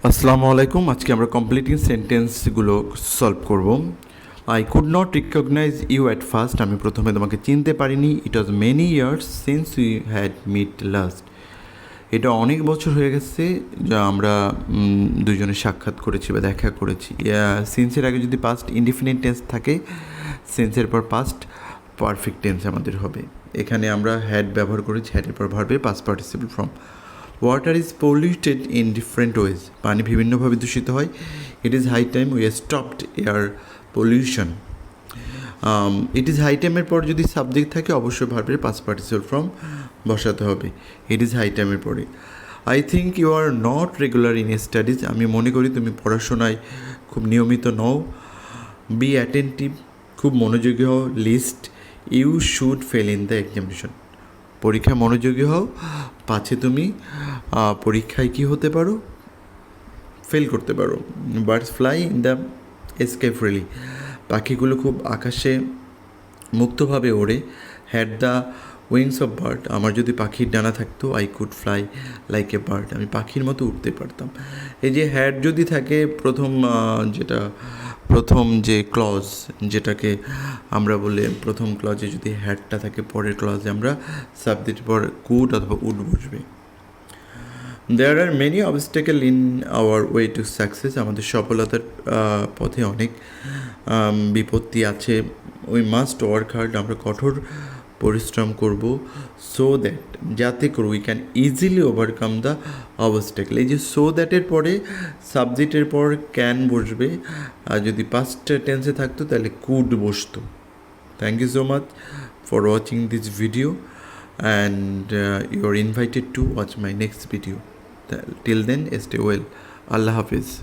আসসালামু আলাইকুম। আজকে আমরা কমপ্লিটিং সেন্টেন্সগুলো সলভ করব। I could not recognise you at first. আমি প্রথমে তোমাকে চিনতে পারিনি। It was many years since we had meet last. এটা অনেক বছর হয়ে গেছে যা আমরা দুজনে সাক্ষাৎ করেছি বা দেখা করেছি। সিন্সের আগে যদি পাস্ট ইনডিফিনিট টেন্স থাকে, সিন্সের পর পাস্ট পারফেক্ট টেন্স আমাদের হবে। এখানে আমরা হ্যাড ব্যবহার করেছি, হ্যাডের পর ভার্বের past participle form. Water is polluted in different ways. পানি বিভিন্নভাবে দূষিত হয়। It is high time we stopped air pollution. It is high টাইমের পর যদি সাবজেক্ট থাকে অবশ্যই ভার্বের পাস্ট পার্টিসিপল ফর্ম বসাতে হবে ইট ইজ হাই টাইমের পরে। I think you are not regular in studies. আমি মনে করি তুমি পড়াশোনায় খুব নিয়মিত নও। বি অ্যাটেন্টিভ, খুব মনোযোগী হও। Lest, you should fail in the examination. পরীক্ষায় মনোযোগী হও, পাছে তুমি পরীক্ষায় কী হতে পারো, ফেল করতে পারো। Birds fly in the sky freely. পাখিগুলো খুব আকাশে মুক্তভাবে ওড়ে। Had the wings of bird. আমার যদি পাখির ডানা থাকতো, I could fly like a bird. আমি পাখির মতো উঠতে পারতাম। এই যে হ্যাড যদি থাকে প্রথম যে ক্লজ, যেটাকে আমরা বলে প্রথম ক্লজে যদি হ্যাডটা থাকে, পরের ক্লজে আমরা সাবজেক্টের পর কুড অথবা উড বসবে। There are many obstacle in our way to success. আমাদের সফলতার পথে অনেক বিপত্তি আছে। We must work hard. আমরা কঠোর পরিশ্রম করব। সো দ্যাট, যাতে করে we can easily overcome the obstacle. এই যে সো দ্যাটের পরে সাবজেক্টের পর ক্যান বসবে, আর যদি পাস্ট টেন্সে থাকতো তাহলে কুড বসতো। Thank you so much for watching this video and you are invited to watch my next video. Till then, stay well. Allah Hafiz.